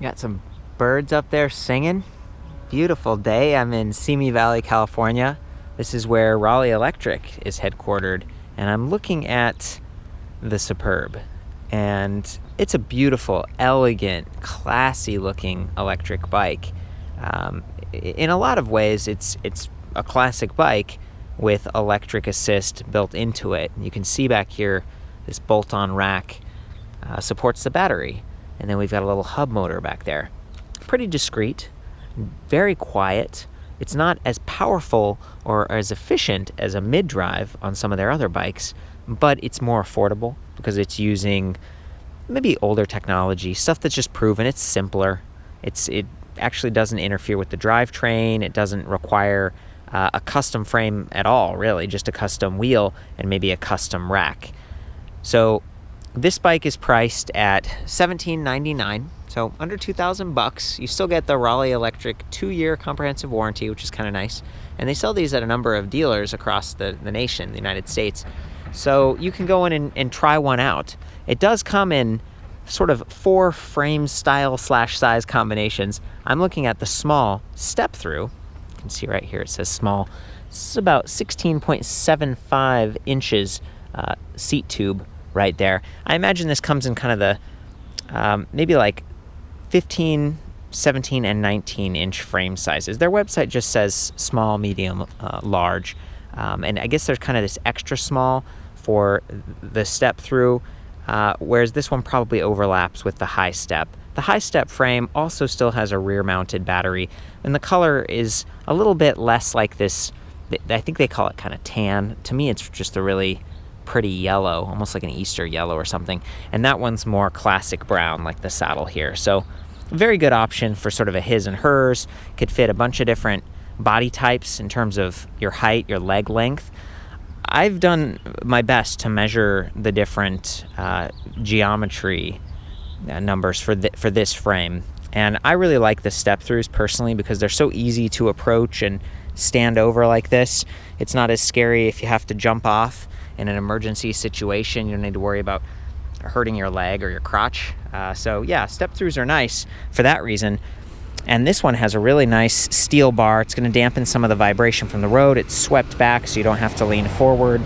Got some birds up there singing. Beautiful day. I'm in Simi Valley, California. This is where Raleigh Electric is headquartered, and I'm looking at the Superbe. And it's a beautiful, elegant, classy-looking electric bike. In a lot of ways, it's a classic bike with electric assist built into it. You can see back here, this bolt-on rack supports the battery. And then we've got a little hub motor back there. Pretty discreet, very quiet. It's not as powerful or as efficient as a mid-drive on some of their other bikes, but it's more affordable because it's using maybe older technology, stuff that's just proven. It's simpler. It actually doesn't interfere with the drivetrain. It doesn't require a custom frame at all, really, just a custom wheel and maybe a custom rack. So this bike is priced at $1,799, so under $2,000. You still get the Raleigh Electric 2-year comprehensive warranty, which is kind of nice. And they sell these at a number of dealers across the nation, the United States. So you can go in and try one out. It does come in sort of 4 frame style / size combinations. I'm looking at the small step-thru. You can see right here it says small. This is about 16.75 inches seat tube right there. I imagine this comes in kind of the maybe like 15, 17, and 19 inch frame sizes. Their website just says small, medium, large. And I guess there's kind of this extra small for the step-thru, whereas this one probably overlaps with the high step. The high step frame also still has a rear mounted battery, and the color is a little bit less like this. I think they call it kind of tan. To me, it's just a really pretty yellow, almost like an Easter yellow or something. And that one's more classic brown, like the saddle here. So very good option for sort of a his and hers. Could fit a bunch of different body types in terms of your height, your leg length. I've done my best to measure the different geometry numbers for this frame. And I really like the step-thrus personally because they're so easy to approach and stand over like this. It's not as scary if you have to jump off in an emergency situation. You don't need to worry about hurting your leg or your crotch. So yeah, step-thrus are nice for that reason. And this one has a really nice steel bar. It's going to dampen some of the vibration from the road. It's swept back so you don't have to lean forward.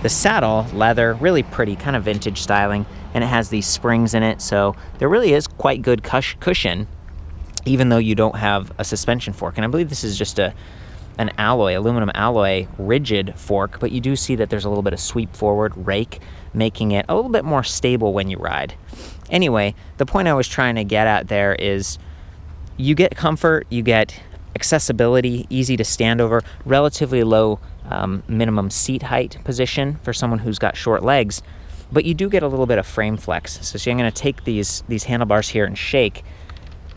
The saddle, leather, really pretty, kind of vintage styling. And it has these springs in it, so there really is quite good cushion, even though you don't have a suspension fork. And I believe this is just an aluminum alloy rigid fork, but you do see that there's a little bit of sweep forward rake, making it a little bit more stable when you ride. Anyway, the point I was trying to get at there is you get comfort, you get accessibility, easy to stand over, relatively low minimum seat height position for someone who's got short legs, but you do get a little bit of frame flex. So see, I'm going to take these handlebars here and shake,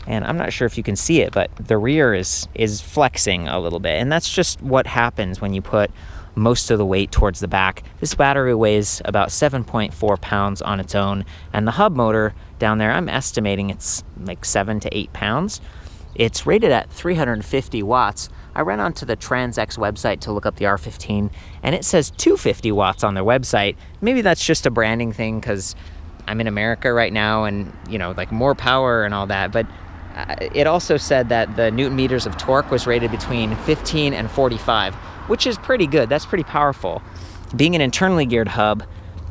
and I'm not sure if you can see it, but the rear is flexing a little bit, and that's just what happens when you put most of the weight towards the back. This battery weighs about 7.4 pounds on its own, and the hub motor down there, I'm estimating it's like 7 to 8 pounds. It's rated at 350 watts. I ran onto the TransX website to look up the R15, and it says 250 watts on their website. Maybe that's just a branding thing because I'm in America right now and, you know, like more power and all that. But it also said that the Newton meters of torque was rated between 15 and 45, which is pretty good. That's pretty powerful. Being an internally geared hub,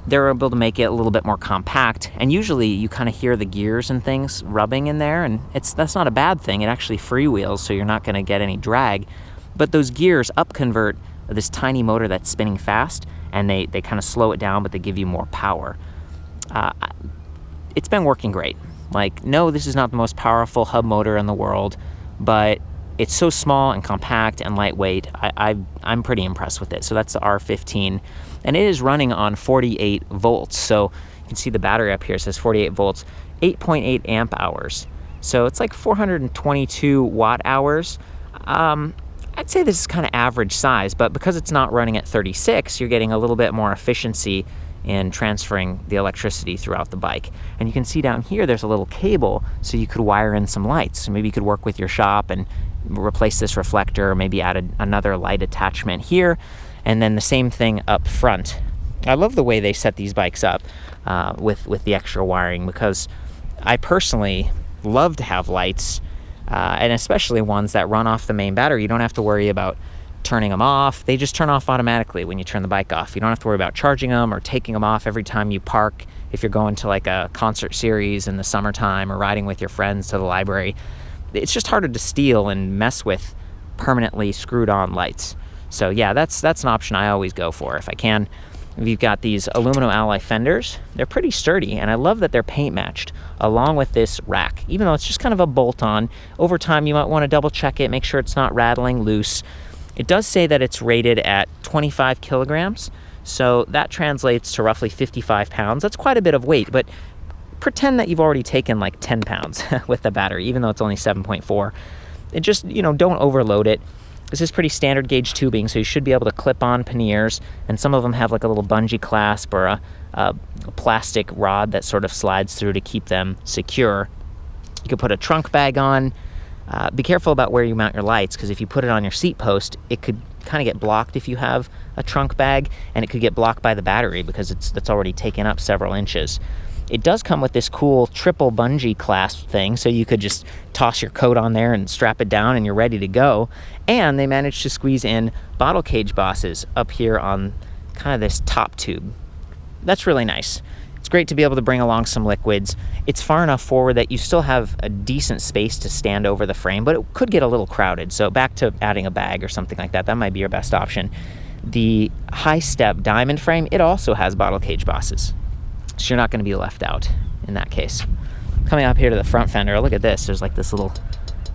they're able to make it a little bit more compact, and usually you kind of hear the gears and things rubbing in there, and that's not a bad thing. It actually freewheels, so you're not going to get any drag. But those gears upconvert this tiny motor that's spinning fast, and they kind of slow it down, but they give you more power. It's been working great. Like, no, this is not the most powerful hub motor in the world, but it's so small and compact and lightweight. I'm pretty impressed with it. So that's the R15. And it is running on 48 volts. So you can see the battery up here says 48 volts, 8.8 amp hours. So it's like 422 watt hours. I'd say this is kind of average size, but because it's not running at 36, you're getting a little bit more efficiency in transferring the electricity throughout the bike. And you can see down here there's a little cable so you could wire in some lights. So maybe you could work with your shop and replace this reflector, or maybe add another light attachment here, and then the same thing up front. I love the way they set these bikes up with the extra wiring, because I personally love to have lights, and especially ones that run off the main battery. You don't have to worry about turning them off. They just turn off automatically when you turn the bike off. You don't have to worry about charging them or taking them off every time you park if you're going to like a concert series in the summertime or riding with your friends to the library. It's just harder to steal and mess with permanently screwed on lights. So yeah, that's an option I always go for if I can. We've got these aluminum alloy fenders. They're pretty sturdy, and I love that they're paint matched along with this rack. Even though it's just kind of a bolt-on, over time you might want to double check it, make sure it's not rattling loose. It does say that it's rated at 25 kilograms, so that translates to roughly 55 pounds. That's quite a bit of weight, but pretend that you've already taken like 10 pounds with the battery, even though it's only 7.4. It just, don't overload it. This is pretty standard gauge tubing, so you should be able to clip on panniers, and some of them have like a little bungee clasp or a plastic rod that sort of slides through to keep them secure. You could put a trunk bag on. Be careful about where you mount your lights, because if you put it on your seat post, it could kind of get blocked if you have a trunk bag, and it could get blocked by the battery because that's already taken up several inches. It does come with this cool triple bungee clasp thing, so you could just toss your coat on there and strap it down and you're ready to go. And they managed to squeeze in bottle cage bosses up here on kind of this top tube. That's really nice. It's great to be able to bring along some liquids. It's far enough forward that you still have a decent space to stand over the frame, but it could get a little crowded. So back to adding a bag or something like that, that might be your best option. The high step diamond frame, it also has bottle cage bosses. So you're not going to be left out in that case. Coming up here to the front fender, look at this. There's like this little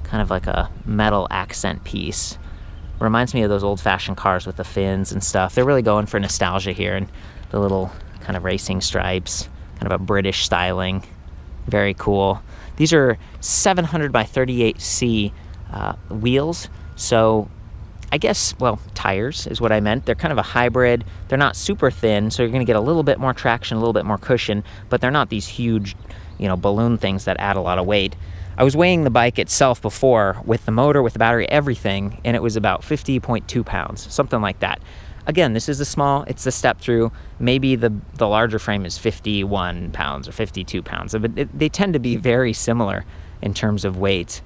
kind of like a metal accent piece. Reminds me of those old-fashioned cars with the fins and stuff. They're really going for nostalgia here, and the little kind of racing stripes, kind of a British styling. Very cool. These are 700 by 38C wheels. So I guess, well, tires is what I meant. They're kind of a hybrid. They're not super thin, so you're going to get a little bit more traction, a little bit more cushion, but they're not these huge, balloon things that add a lot of weight. I was weighing the bike itself before with the motor, with the battery, everything, and it was about 50.2 pounds, something like that. Again, this is the small, it's the step-thru. Maybe the larger frame is 51 pounds or 52 pounds. But they tend to be very similar in terms of weight.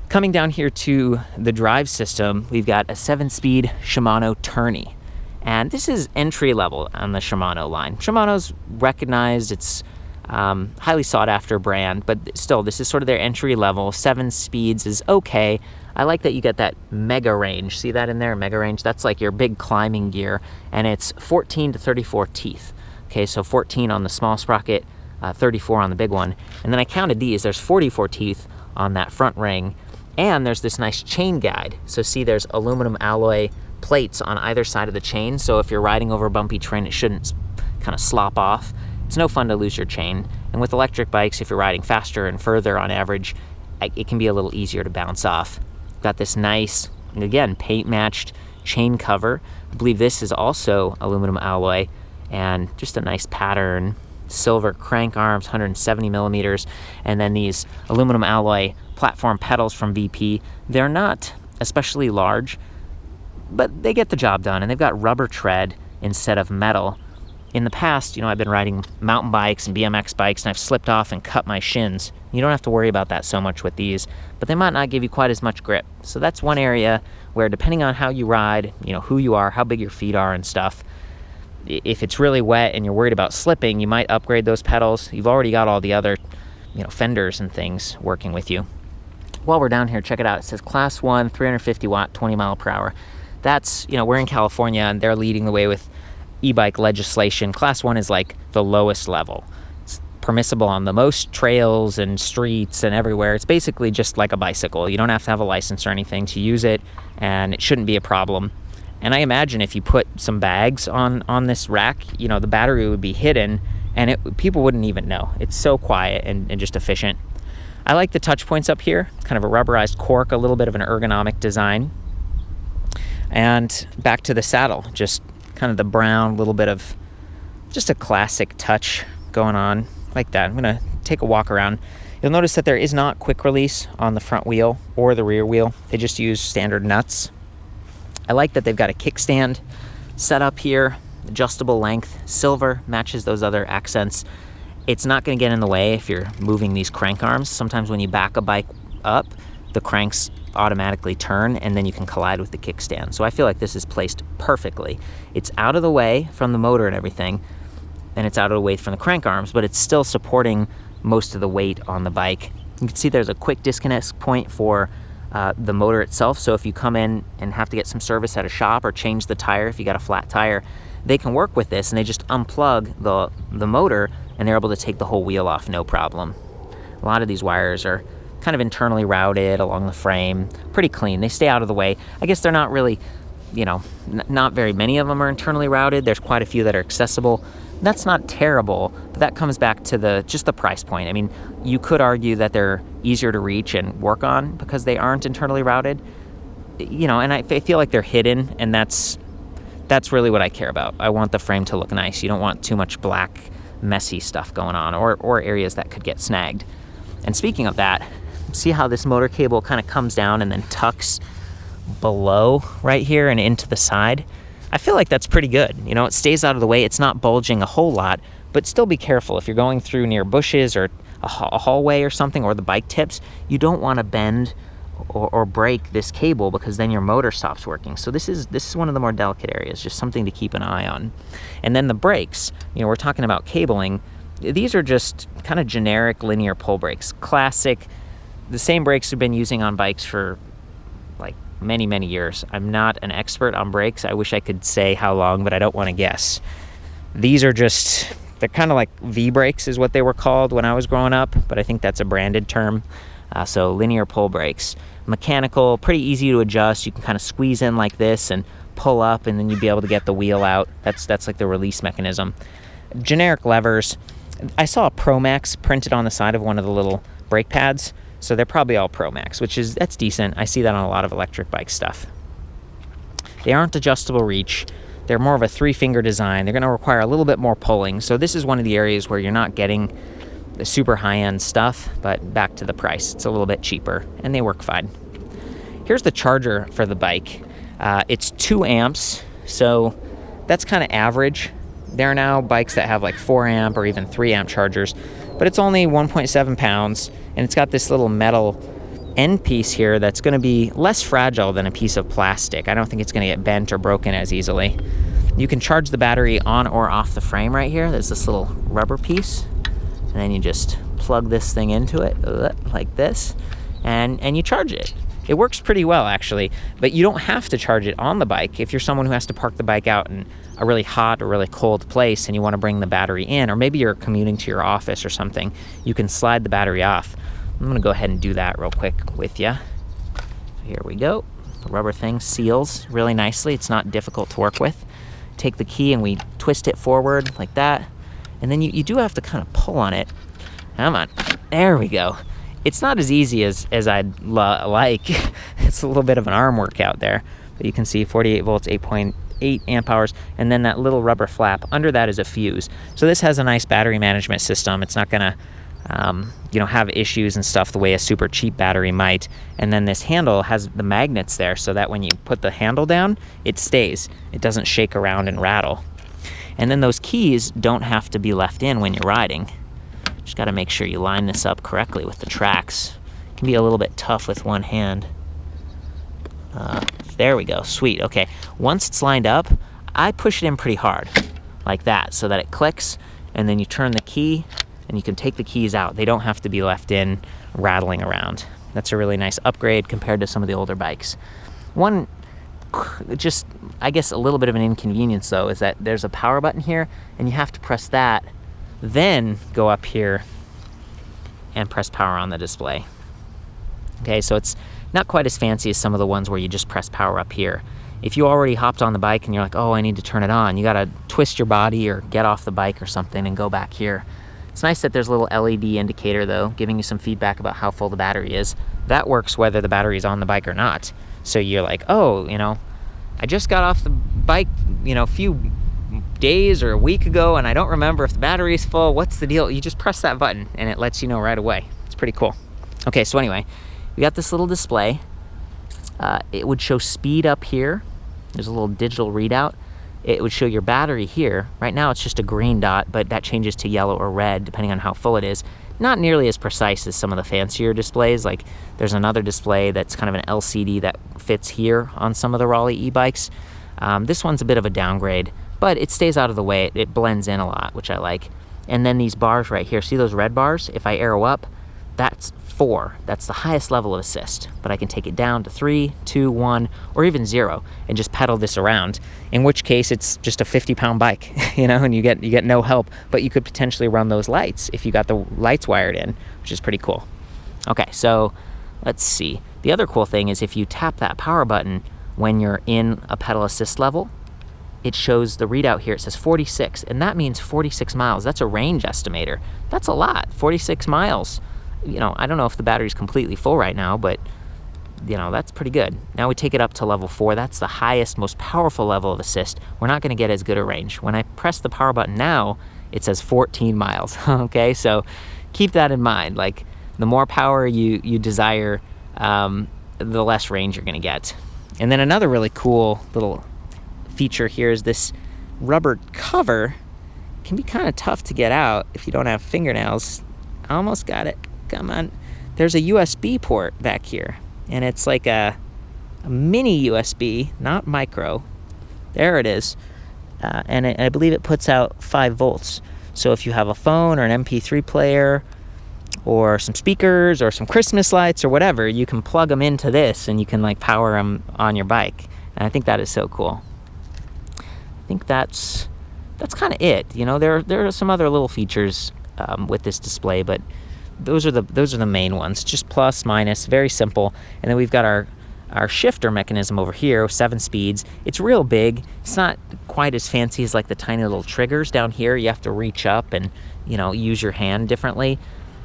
Coming down here to the drive system, we've got a 7-speed Shimano Tourney. And this is entry level on the Shimano line. Shimano's recognized, it's highly sought after brand, but still, this is sort of their entry level. 7 speeds is okay. I like that you get that mega range. See that in there, mega range? That's like your big climbing gear, and it's 14 to 34 teeth. Okay, so 14 on the small sprocket, 34 on the big one. And then I counted these, there's 44 teeth on that front ring. And there's this nice chain guide. So see, there's aluminum alloy plates on either side of the chain. So if you're riding over a bumpy terrain, it shouldn't kind of slop off. It's no fun to lose your chain. And with electric bikes, if you're riding faster and further on average, it can be a little easier to bounce off. Got this nice, and again, paint matched chain cover. I believe this is also aluminum alloy, and just a nice pattern. Silver crank arms, 170 millimeters, and then these aluminum alloy platform pedals from VP. They're not especially large, but they get the job done, and they've got rubber tread instead of metal. In the past, I've been riding mountain bikes and BMX bikes, and I've slipped off and cut my shins. You don't have to worry about that so much with these, but they might not give you quite as much grip. So that's one area where, depending on how you ride, who you are, how big your feet are and stuff, if it's really wet and you're worried about slipping, you might upgrade those pedals. You've already got all the other, fenders and things working with you. While we're down here, check it out. It says Class 1, 350 watt, 20 mile per hour. That's, we're in California, and they're leading the way with e-bike legislation. Class 1 is like the lowest level. It's permissible on the most trails and streets and everywhere. It's basically just like a bicycle. You don't have to have a license or anything to use it, and it shouldn't be a problem. And I imagine if you put some bags on this rack, the battery would be hidden, and people wouldn't even know. It's so quiet and just efficient. I like the touch points up here, kind of a rubberized cork, a little bit of an ergonomic design. And back to the saddle, just kind of the brown, little bit of just a classic touch going on like that. I'm gonna take a walk around. You'll notice that there is not quick release on the front wheel or the rear wheel. They just use standard nuts. I like that they've got a kickstand set up here, adjustable length, silver, matches those other accents. It's not going to get in the way if you're moving these crank arms. Sometimes when you back a bike up, the cranks automatically turn and then you can collide with the kickstand. So I feel like this is placed perfectly. It's out of the way from the motor and everything, and it's out of the way from the crank arms, but it's still supporting most of the weight on the bike. You can see there's a quick disconnect point for the motor itself. So if you come in and have to get some service at a shop or change the tire, if you got a flat tire, they can work with this and they just unplug the motor and they're able to take the whole wheel off, no problem. A lot of these wires are kind of internally routed along the frame, pretty clean. They stay out of the way. I guess they're not really, you know, not very many of them are internally routed. There's quite a few that are accessible. That's not terrible, but that comes back to just the price point. I mean, you could argue that they're easier to reach and work on because they aren't internally routed, you know, and I feel like they're hidden, and that's really what I care about. I want the frame to look nice. You don't want too much black, messy stuff going on, or areas that could get snagged. And speaking of that, see how this motor cable kind of comes down and then tucks below right here and into the side? I feel like that's pretty good. You know, it stays out of the way. It's not bulging a whole lot, but still be careful. If you're going through near bushes or a hallway or something, or the bike tips, you don't want to bend or break this cable, because then your motor stops working. So this is one of the more delicate areas, just something to keep an eye on. And then the brakes, you know, we're talking about cabling. These are just kind of generic linear pull brakes. Classic, the same brakes we've been using on bikes for like many years. I'm not an expert on brakes. I wish I could say how long, but I don't want to guess. These are just, they're kind of like V-brakes is what they were called when I was growing up, but I think that's a branded term. So linear pull brakes, mechanical, pretty easy to adjust. You can kind of squeeze in like this and pull up, and then you'd be able to get the wheel out. That's like the release mechanism. Generic levers. I saw a Pro Max printed on the side of one of the little brake pads. So they're probably all Pro Max, that's decent. I see that on a lot of electric bike stuff. They aren't adjustable reach. They're more of a 3-finger design. They're going to require a little bit more pulling. So this is one of the areas where you're not getting the super high-end stuff, but back to the price. It's a little bit cheaper, and they work fine. Here's the charger for the bike. It's 2 amps, so that's kind of average. There are now bikes that have like 4 amp or even 3 amp chargers, but it's only 1.7 pounds, and it's got this little metal end piece here that's going to be less fragile than a piece of plastic. I don't think it's going to get bent or broken as easily. You can charge the battery on or off the frame right here. There's this little rubber piece, and then you just plug this thing into it like this, and you charge it. It works pretty well, actually, but you don't have to charge it on the bike. If you're someone who has to park the bike out in a really hot or really cold place and you want to bring the battery in, or maybe you're commuting to your office or something, you can slide the battery off. I'm going to go ahead and do that real quick with you. Here we go. The rubber thing seals really nicely. It's not difficult to work with. Take the key and we twist it forward like that, and then you do have to kind of pull on it. Come on. There we go. It's not as easy as I'd like. It's a little bit of an arm workout there. But you can see 48 volts, 8.8 amp hours, and then that little rubber flap. Under that is a fuse. So this has a nice battery management system. It's not going to have issues and stuff the way a super cheap battery might. And then this handle has the magnets there so that when you put the handle down, it stays. It doesn't shake around and rattle. And then those keys don't have to be left in when you're riding. Just got to make sure you line this up correctly with the tracks. It can be a little bit tough with one hand. There we go. Sweet. Okay. Once it's lined up, I push it in pretty hard like that so that it clicks, and then you turn the key and you can take the keys out. They don't have to be left in rattling around. That's a really nice upgrade compared to some of the older bikes. One, just, I guess, a little bit of an inconvenience though, is that there's a power button here and you have to press that, then go up here and press power on the display. Okay, so it's not quite as fancy as some of the ones where you just press power up here. If you already hopped on the bike and you're like, oh, I need to turn it on, you gotta twist your body or get off the bike or something and go back here. It's nice that there's a little LED indicator though, giving you some feedback about how full the battery is. That works whether the battery is on the bike or not. So you're like, oh, I just got off the bike, a few days or a week ago, and I don't remember if the battery is full. What's the deal? You just press that button and it lets you know right away. It's pretty cool. Okay, so anyway, we got this little display. It would show speed up here. There's a little digital readout. it would show your battery here. Right now it's just a green dot, but that changes to yellow or red depending on how full it is. Not nearly as precise as some of the fancier displays. Like there's another display that's kind of an LCD that fits here on some of the Raleigh e-bikes. This one's a bit of a downgrade, but it stays out of the way. It blends in a lot, which I like. And then these bars right here, see those red bars? If I arrow up, that's 4. That's the highest level of assist. But I can take it down to 3, 2, 1, or even 0 and just pedal this around. In which case it's just a 50-pound bike, you know, and you get no help. But you could potentially run those lights if you got the lights wired in, which is pretty cool. Okay, so let's see. The other cool thing is if you tap that power button when you're in a pedal assist level, it shows the readout here. It says 46, and that means 46 miles. That's a range estimator. That's a lot, 46 miles. You know, I don't know if the battery's completely full right now, but you know, that's pretty good. Now we take it up to level 4. That's the highest, most powerful level of assist. We're not gonna get as good a range. When I press the power button now, it says 14 miles, okay? So keep that in mind. Like, the more power you desire, the less range you're gonna get. And then another really cool little feature here is this rubber cover. It can be kind of tough to get out if you don't have fingernails. I almost got it. Come on. There's a USB port back here, and it's like a mini USB, not micro. There it is. And I believe it puts out 5 volts. So if you have a phone or an MP3 player or some speakers or some Christmas lights or whatever, you can plug them into this and you can like power them on your bike. And I think that is so cool. I think that's kind of it. You know, there are some other little features with this display, but those are the main ones. Just plus, minus, very simple. And then we've got our shifter mechanism over here, 7 speeds. It's real big. It's not quite as fancy as like the tiny little triggers down here. You have to reach up and, you know, use your hand differently.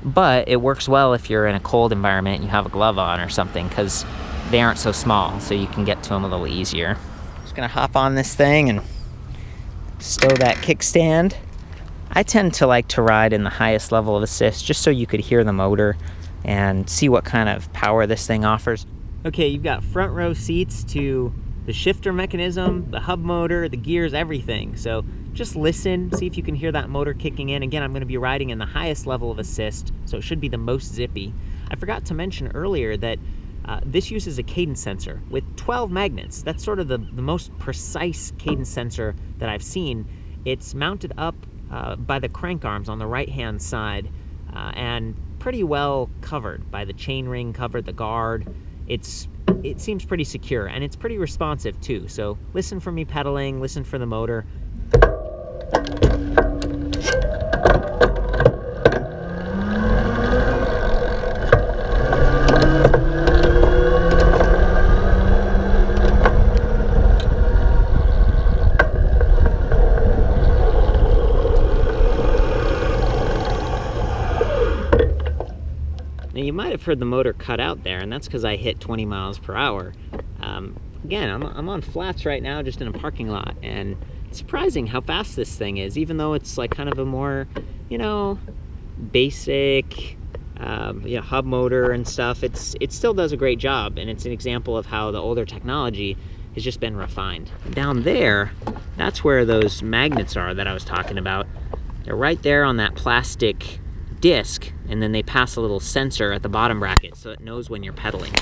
But it works well if you're in a cold environment and you have a glove on or something, because they aren't so small, so you can get to them a little easier. Just gonna hop on this thing and stow that kickstand. I tend to like to ride in the highest level of assist just so you could hear the motor and see what kind of power this thing offers. Okay, you've got front row seats to the shifter mechanism, the hub motor, the gears, everything. So just listen, see if you can hear that motor kicking in. Again, I'm going to be riding in the highest level of assist, so it should be the most zippy. I forgot to mention earlier that this uses a cadence sensor with 12 magnets. That's sort of the most precise cadence sensor that I've seen. It's mounted up by the crank arms on the right-hand side and pretty well covered by the chain ring cover, the guard. It seems pretty secure, and it's pretty responsive too. So listen for me pedaling, listen for the motor. Now you might have heard the motor cut out there, and that's because I hit 20 miles per hour. Again, I'm on flats right now, just in a parking lot, and it's surprising how fast this thing is, even though it's like kind of a more, you know, basic hub motor and stuff. It still does a great job, and it's an example of how the older technology has just been refined. Down there, that's where those magnets are that I was talking about. They're right there on that plastic disc, and then they pass a little sensor at the bottom bracket so it knows when you're pedaling.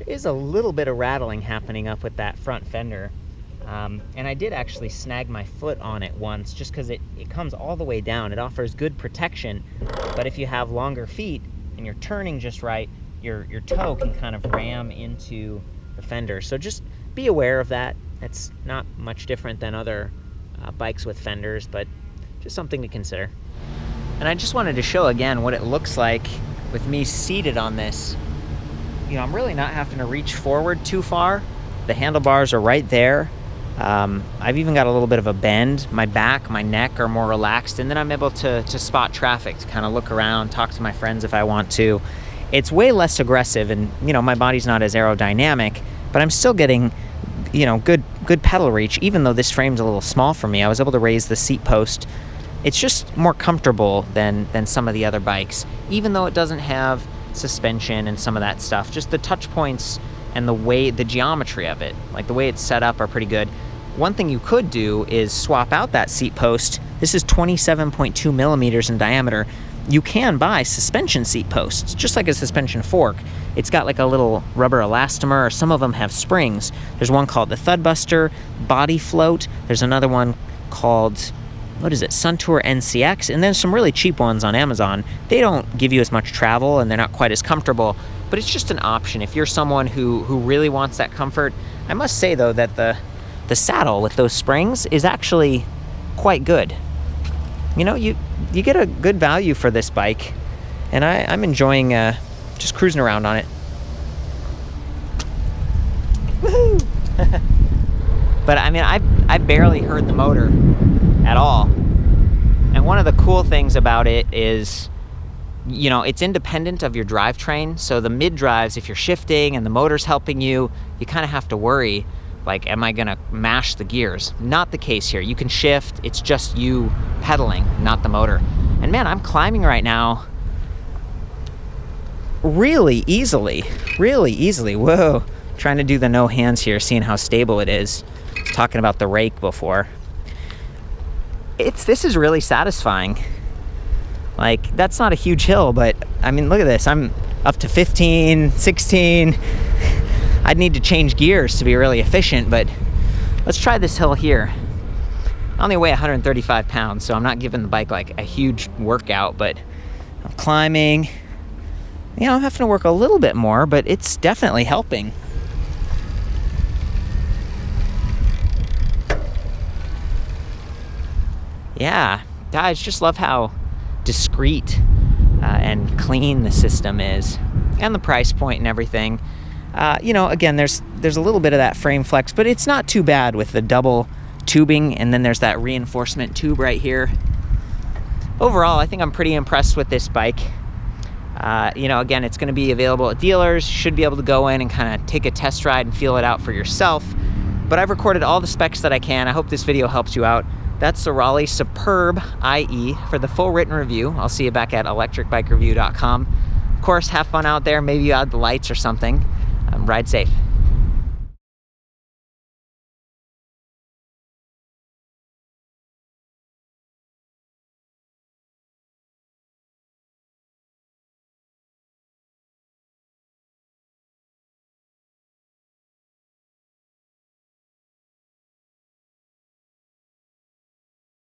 Is a little bit of rattling happening up with that front fender, and I did actually snag my foot on it once just because it comes all the way down. It offers good protection, but if you have longer feet and you're turning just right, your toe can kind of ram into the fender. So just be aware of that. It's not much different than other bikes with fenders, but just something to consider. And I just wanted to show again what it looks like with me seated on this. You know, I'm really not having to reach forward too far. The handlebars are right there. I've even got a little bit of a bend. My back, my neck are more relaxed, and then I'm able to spot traffic, to kind of look around, talk to my friends if I want to. It's way less aggressive, and you know, my body's not as aerodynamic, but I'm still getting, you know, good pedal reach. Even though this frame's a little small for me, I was able to raise the seat post. It's just more comfortable than some of the other bikes, even though it doesn't have suspension and some of that stuff. Just the touch points and the geometry of it, like the way it's set up, are pretty good. One thing you could do is swap out that seat post. This is 27.2 millimeters in diameter. You can buy suspension seat posts, just like a suspension fork. It's got like a little rubber elastomer, or some of them have springs. There's one called the Thudbuster Body Float. There's another one called, what is it, Suntour NCX, and then some really cheap ones on Amazon. They don't give you as much travel, and they're not quite as comfortable, but it's just an option if you're someone who really wants that comfort. I must say, though, that the saddle with those springs is actually quite good. You know, you get a good value for this bike, and I'm enjoying just cruising around on it. Woohoo! But I mean, I barely heard the motor at all. And one of the cool things about it is, you know, it's independent of your drivetrain. So the mid drives, if you're shifting and the motor's helping you, you kind of have to worry, like, am I gonna mash the gears? Not the case here. You can shift, it's just you pedaling, not the motor. And man, I'm climbing right now really easily. Whoa, trying to do the no hands here, seeing how stable it is. I was talking about the rake before. This is really satisfying. Like, that's not a huge hill, but I mean, look at this. I'm up to 15, 16. I'd need to change gears to be really efficient, but let's try this hill here. I only weigh 135 pounds, so I'm not giving the bike like a huge workout, but I'm climbing. You know, I'm having to work a little bit more, but it's definitely helping. Yeah, guys, just love how discreet and clean the system is, and the price point and everything. You know, again, there's a little bit of that frame flex, but it's not too bad with the double tubing, and then there's that reinforcement tube right here. Overall, I think I'm pretty impressed with this bike. You know, again, it's going to be available at dealers. You should be able to go in and kind of take a test ride and feel it out for yourself. But I've recorded all the specs that I can. I hope this video helps you out. That's the Raleigh Superbe IE. For the full written review, I'll see you back at ElectricBikeReview.com. Of course, have fun out there. Maybe you add the lights or something. Ride safe.